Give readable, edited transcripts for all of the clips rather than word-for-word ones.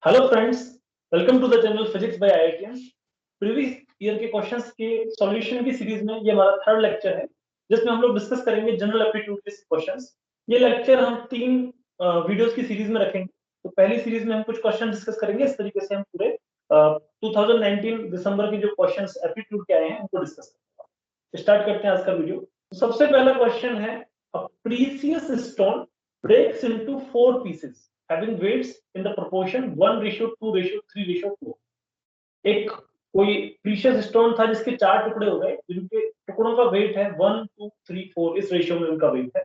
Hello friends, welcome to the channel physics by IITian. Previous year के questions के solution की series में ये हमारा थर्ड लेक्चर है, जिसमें हम लोग डिस्कस करेंगे जनरल एप्टीट्यूड के क्वेश्चंस। ये लेक्चर हम तीन वीडियोस की सीरीज में रखेंगे। तो पहली सीरीज में हम कुछ क्वेश्चन डिस्कस करेंगे। इस तरीके से हम पूरे 2019 दिसंबर के जो क्वेश्चंस एप्टीट्यूड के आए हैं उनको डिस्कस करेंगे। स्टार्ट करते हैं आज का वीडियो। तो सबसे पहला क्वेश्चन है, अ precious stone breaks into 4 pieces having weights in the proportion 1:2:3:4। एक कोई प्रीशियस स्टोन था जिसके 4 टुकड़े हो गए, जिनके टुकड़ों का वेट है 1, 2, 3, 4, इस रेशियो में उनका वेट है।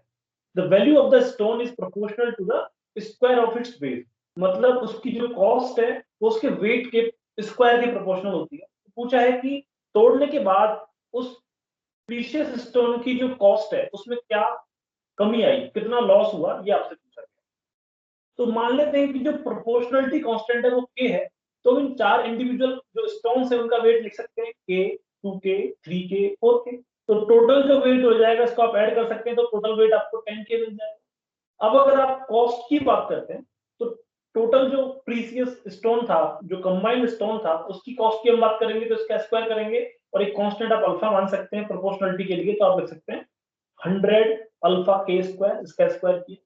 The value of the stone is proportional to the square of its weight. मतलब उसकी जो कॉस्ट है वो उसके वेट के स्क्वायर के प्रोपोर्शनल होती है। पूछा है कि तोड़ने के बाद उस प्रीशियस स्टोन की जो कॉस्ट है उसमें क्या कमी आई, कितना लॉस हुआ, ये आपसे पूछा गया। तो मान लेते हैं कि जो प्रोपोर्शनलिटी कांस्टेंट है वो के है, तो इन चार इंडिविजुअल जो स्टोन्स है उनका वेट लिख सकते हैं के, 2k, 3k, 4k। तो टोटल जो वेट हो जाएगा इसको आप ऐड कर सकते हैं, तो टोटल वेट आपको 10k मिल जाएगा। अब अगर आप कॉस्ट की बात करते हैं तो टोटल जो प्रीसियस स्टोन था, जो कंबाइंड स्टोन था, उसकी कॉस्ट की हम बात करेंगे तो इसका स्क्वायर करेंगे और एक कांस्टेंट आप अल्फा मान सकते हैं प्रोपोर्शनलिटी के लिए, तो आप लिख सकते हैं 100 अल्फा के स्क्वायर, इसका स्क्वायर किया।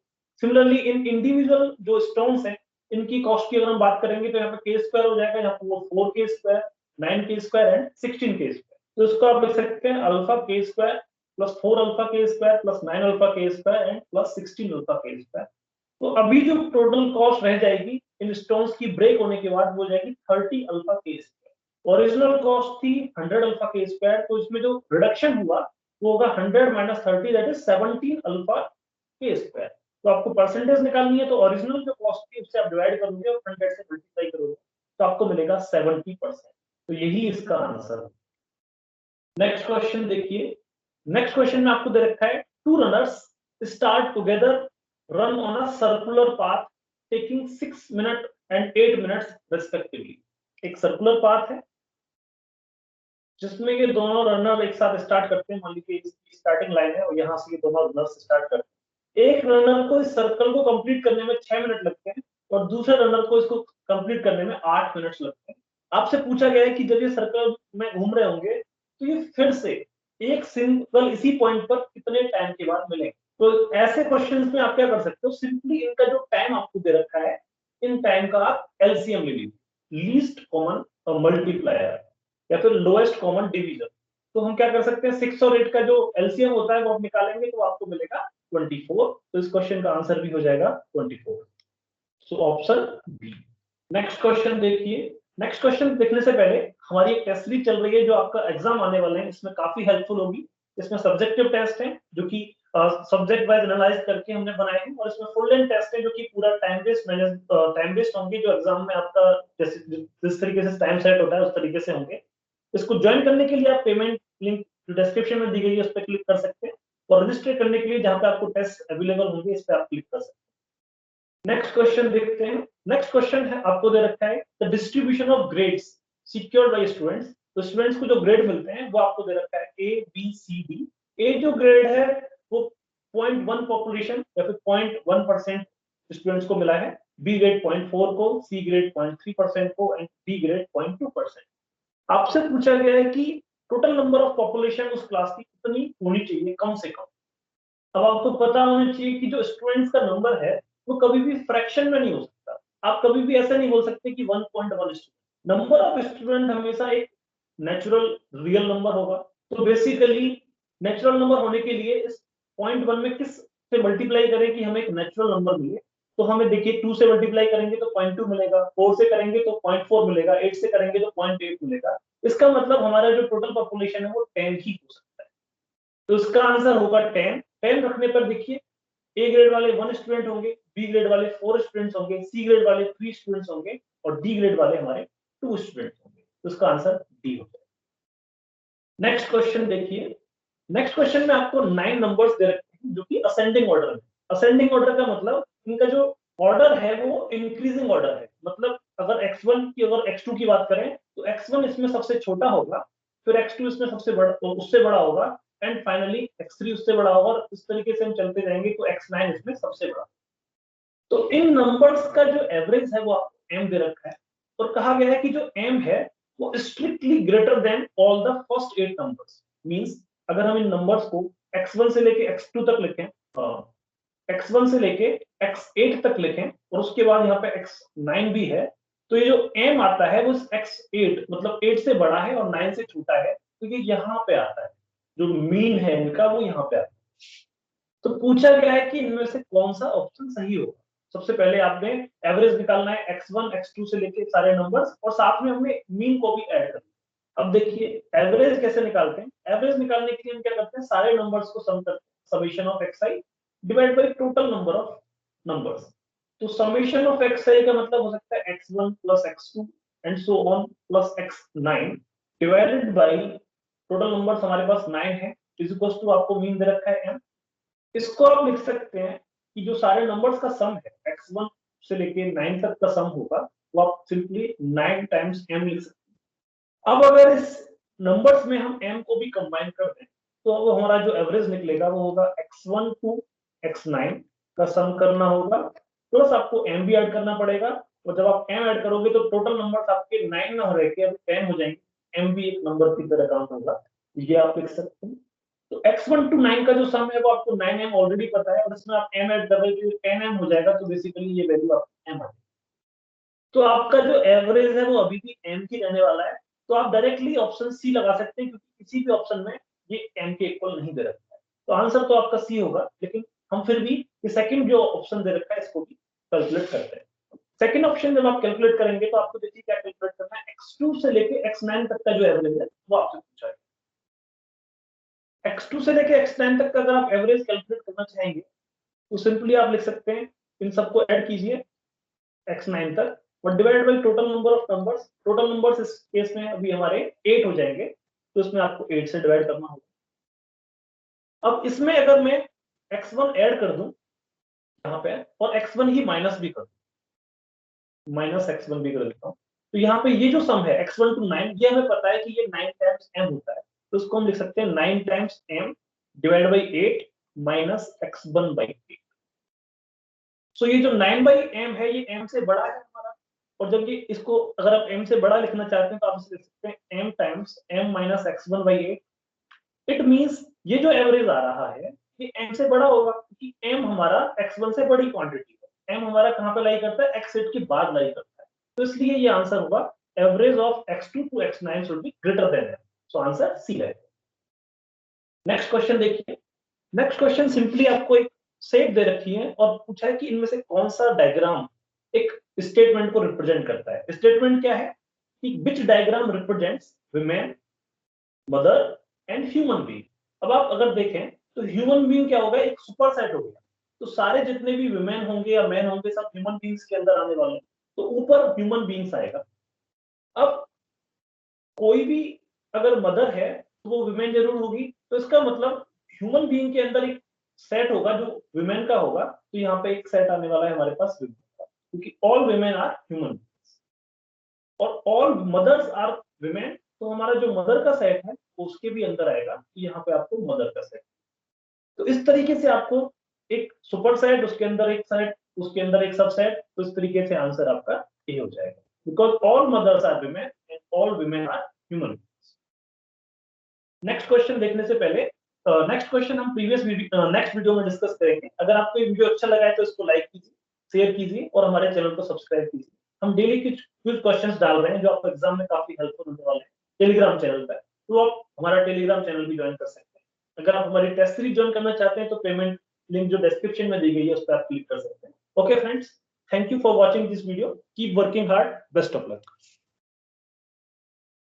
सिमिलरली इन इंडिविजुअल जो स्टोन्स हैं इनकी कॉस्ट की अगर हम बात करेंगे तो यहाँ पे के स्क्वायर हो जाएगा, यहाँ पे वो 4k square, 9k square and 16k square. तो इसको आप लिख सकते हैं अल्फा के स्क्वायर प्लस 4 अल्फा के स्क्वायर प्लस 9 अल्फा के स्क्वायर एंड प्लस 16 अल्फा के स्क्वायर। तो अभी जो टोटल कॉस्ट रह जाएगी इन स्टोन्स की ब्रेक होने के बाद वो जाएगी 30 अल्फा के स्क्वायर। ओरिजिनल कॉस्ट थी 100 अल्फा के स्क्वायर, तो इसमें जो रिडक्शन हुआ वो होगा 100 माइनस 30, दैट इज 17 अल्फा के स्क्वायर। तो आपको परसेंटेज निकालनी है, तो ओरिजिनल जो कॉस्ट थी उससे आप डिवाइड करोगे और 100 से मल्टीप्लाई करोगे तो आपको मिलेगा 70%। तो यही इसका आंसर है। नेक्स्ट क्वेश्चन देखिए। नेक्स्ट क्वेश्चन में आपको दे रखा है, two runners start together run on a circular path taking 6 minute and 8 minutes respectively. एक सर्कुलर पाथ है जिसमें ये दोनों रनर एक साथ स्टार्ट करते हैं। मान लीजिए इसकी स्टार्टिंग लाइन है और यहाँ से ये दोनों रनर्स स्टार्ट करते हैं। एक रनर को इस सर्कल को कंप्लीट करने में 6 मिनट लगते हैं और दूसरे रनर को इसको कंप्लीट करने में 8 मिनट लगते हैं। आपसे पूछा गया है कि जब ये सर्कल में घूम रहे होंगे तो ये फिर से एक सिंगल इसी पॉइंट पर कितने टाइम के बाद मिलेंगे। तो ऐसे क्वेश्चंस में आप क्या कर सकते हो, सिंपली इनका जो टाइम आपको दे रखा है इन टाइम का आप एलसीएम ले लीजिए, लीस्ट कॉमन मल्टीप्लायर या फिर लोएस्ट कॉमन डिवीजन। तो हम क्या कर सकते हैं, 6 और 8 का जो एलसीएम होता है वो आप निकालेंगे तो आपको मिलेगा 24। तो इस क्वेश्चन का आंसर भी हो जाएगा 24। So option B. Next question देखिए। नेक्स्ट क्वेश्चन देखने से पहले हमारी एक टेस्ट सीरीज चल रही है जो आपका एग्जाम आने वाले हैं, इसमें काफी हेल्पफुल होगी। इसमें सब्जेक्टिव टेस्ट है जो कि सब्जेक्ट वाइज एनालाइज करके हमने बनाए हैं, और इसमें फुल लेंथ टेस्ट है जो कि पूरा टाइम बेस्ड होंगे, जो एग्जाम में आपका जिस तरीके से टाइम सेट होता है उस तरीके से होंगे। इसको ज्वाइन करने के लिए आप पेमेंट लिंक डिस्क्रिप्शन में दी गई है उस पर क्लिक कर सकते हैं, और रजिस्टर करने के लिए जहां पे आपको टेस्ट अवेलेबल होंगे इस पर आप क्लिक कर सकते हैं। नेक्स्ट क्वेश्चन देखते हैं। नेक्स्ट क्वेश्चन है, आपको दे रखा है the distribution of grades secured by students. तो स्टूडेंट्स को जो ग्रेड मिलते हैं वो आपको दे रखा है ए बी सी डी। ए जो ग्रेड है वो 0.1 पॉपुलेशन या फिर 0.1% स्टूडेंट्स को मिला है, बी ग्रेड 0.4 को, सी ग्रेड 0.3% को एंड डी ग्रेड 0.2%। आपसे पूछा गया है कि टोटल नंबर ऑफ पॉपुलेशन उस क्लास की कितनी होनी चाहिए कम से कम। अब आपको पता होना चाहिए कि जो स्टूडेंट्स का नंबर है वो कभी भी फ्रैक्शन में नहीं हो सकता। आप कभी भी ऐसा नहीं बोल सकते कि 1.1 स्टूडेंट। नंबर ऑफ स्टूडेंट हमेशा एक नेचुरल रियल नंबर होगा। तो बेसिकली नेचुरल नंबर होने के लिए इस 0.1 में किस से मल्टीप्लाई करें कि हमें एक नेचुरल नंबर मिले। तो हमें देखिए 2 से मल्टीप्लाई करेंगे तो 0.2 मिलेगा, 4 से करेंगे तो 0.4 मिलेगा, 8 से करेंगे तो 0.8 मिलेगा। इसका मतलब हमारा जो टोटल पॉपुलेशन है वो 10 ही हो सकता है। तो इसका आंसर होगा 10। 10 रखने पर देखिए ए ग्रेड वाले 1 स्टूडेंट होंगे, बी ग्रेड वाले 4 स्टूडेंट्स होंगे, सी ग्रेड वाले 3 स्टूडेंट्स होंगे और डी ग्रेड वाले हमारे 2 स्टूडेंट्स होंगे। तो इसका आंसर डी हो जाएगा। नेक्स्ट क्वेश्चन देखिए। नेक्स्ट क्वेश्चन में आपको 9 नंबर्स दे रखे हैं जो कि असेंडिंग ऑर्डर में। असेंडिंग ऑर्डर का मतलब इनका जो ऑर्डर है वो इंक्रीजिंग ऑर्डर है। मतलब अगर x1 की अगर x2 की बात करें तो x1 इसमें सबसे छोटा होगा, फिर x2 इसमें सबसे बड़ा, उससे बड़ा होगा एंड फाइनली x3 उससे बड़ा होगा, और इस तरीके से हम चलते जाएंगे तो x9 इसमें सबसे बड़ा। तो इन नंबर्स का जो एवरेज है वो आपको m दे रखा है और कहा गया है कि जो m है वो strictly greater than all the first 8 numbers. Means अगर हम इन नंबर्स को x1 से लेके x2 तक लिखें, x1 से लेके x8 तक लिखें और उसके बाद यहाँ पे x9 भी है, तो ये जो m आता है वो x8 मतलब 8 से बड़ा है और 9 से छोटा है, तो ये यहाँ पे आता है, जो मीन है इनका वो यहाँ पे आता है। तो पूछा गया है कि इनमें से कौन सा ऑप्शन सही होगा। सबसे पहले आपने एवरेज निकालना है x1 x2 से लेके सारे नंबर्स और साथ में हमने मीन को भी ऐड करना। अब देखिए एवरेज कैसे निकालते हैं। एवरेज निकालने के लिए हम क्या करते हैं, सारे नंबर्स को सम करते हैं, summation of xi divide by total number of numbers. तो समेशन ऑफ xi का मतलब हो सकता है x1 plus x2 and so on plus x9 divided by total numbers हमारे पास 9 है इज इक्वल टू आपको मीन दे रखा है m। इसको आप लिख सकते हैं कि जो सारे नंबर्स का सम है x1 से लेके 9 तक का सम होगा वो आप सिंपली 9 टाइम्स m लिख सकते हैं। अब अगर इस नंबर्स में हम m को भी कंबाइन कर दें तो अब हमारा जो एवरेज निकलेगा वो होगा x1 टू x9 का सम करना होगा प्लस आपको m भी ऐड करना पड़ेगा और जब आप m ऐड करोगे तो टोटल नंबर्स आपके 9 ना हो रहे के अब 10 हो जाएंगे, m भी एक नंबर की तरह काउंट होगा, ये आप लिख सकते हैं। तो x1 टू 9 का जो सम है वो आपको 9m ऑलरेडी पता है और इसमें आप m ऐड कर रहे हो तो 10m हो जाएगा, तो बेसिकली ये वैल्यू आपकी m आ जाएगी। तो आपका जो एवरेज है वो अभी भी m की रहने वाला है, तो आप डायरेक्टली ऑप्शन सी लगा सकते हैं क्योंकि किसी भी ऑप्शन में ये m के इक्वल नहीं दे रखा है, तो आंसर तो आपका सी होगा। लेकिन हम फिर भी ये सेकंड जो ऑप्शन दे रखा है इसको भी कैलकुलेट करते हैं। सेकंड ऑप्शन जब आप कैलकुलेट करेंगे तो आपको देखिए क्या कैलकुलेट करना है, x2 से लेके x9 तक का जो एवरेज है वो आपसे पूछा है। x2 से लेके x9 तक का अगर आप एवरेज कैलकुलेट करना चाहेंगे तो सिंपली आप लिख सकते हैं, इन सबको ऐड कीजिए x9 तक और divide by total number of numbers. Total numbers इस केस में अभी हमारे 8 हो जाएंगे, तो इसमें आपको 8 से डिवाइड करना होगा। अब इसमें अगर मैं x1 ऐड कर दूं यहाँ पे और x1 ही माइनस भी कर दूं, माइनस x1 भी कर देता हूँ, तो यहाँ पे ये जो सम है x1 टू 9 ये हमें पता है कि ये 9 टाइम्स m होता है, तो इसको हम लिख सकते हैं 9 times m divide by 8 minus x1 by 8। सो ये जो 9 बाई m है ये m से बड़ा है हमारा, और जब ये इसको अगर आप m से बड़ा लिखना चाहते हैं तो आप इसे लिख सकते हैं m times m minus x1 by 8। It means ये जो एवरेज आ रहा है ये m से बड़ा होगा क्योंकि m हमारा x1 से बड़ी क्वांटिटी है। m हमारा कहाँ पे लाई करता है, x8 के बाद लाई करता है, तो इसलिए ये आंसर होगा average of x2 to x9 should be greater than m। So answer C है। नेक्स्ट क्वेश्चन देखिए। नेक्स्ट क्वेश्चन सिंपली आपको एक सेट दे रखी है और पूछा है कि इनमें से कौन सा डायग्राम एक स्टेटमेंट को रिप्रेजेंट करता है। स्टेटमेंट क्या है कि which diagram represents women, mother and human being. अब आप अगर देखें तो ह्यूमन बीइंग क्या होगा, एक सुपर सेट हो गया, तो सारे जितने भी विमेन होंगे या मैन होंगे सब ह्यूमन बीइंग्स के अंदर आने वाले हैं, तो ऊपर ह्यूमन बीइंग्स आएगा। अब कोई भी अगर मदर है तो वो विमेन जरूर होगी, तो इसका मतलब ह्यूमन बीइंग के अंदर एक सेट होगा जो विमेन का होगा, तो यहाँ पे एक सेट आने वाला है हमारे पास विमेन का, क्योंकि ऑल विमेन आर ह्यूमन और ऑल मदर्स आर विमेन, तो हमारा जो मदर का सेट है उसके भी अंदर आएगा कि यहाँ पे आपको मदर का सेट। तो इस तरीके से आपको एक सुपर सेट, उसके अंदर एक सेट, उसके अंदर एक सबसेट, तो इस तरीके से आंसर आपका ए हो जाएगा, because all mothers are women and all women are human. Next question देखने से पहले नेक्स्ट क्वेश्चन हम प्रीवियस वीडियो नेक्स्ट वीडियो में डिस्कस करेंगे। अगर आपको ये वीडियो अच्छा लगा है तो इसको लाइक कीजिए, शेयर कीजिए और हमारे चैनल को सब्सक्राइब कीजिए। हम डेली कुछ क्विज क्वेश्चंस डाल रहे हैं जो आपको एग्जाम में काफी हेल्पफुल होने वाले हैं टेलीग्राम चैनल पर, तो आप हमारा टेलीग्राम चैनल भी ज्वाइन कर सकते हैं। अगर आप हमारी टेस्ट सीरीज ज्वाइन करना चाहते हैं तो पेमेंट लिंक जो डिस्क्रिप्शन में दी गई है उस पर आप क्लिक कर सकते हैं। Okay friends, thank you for watching this video, keep working hard, best of luck.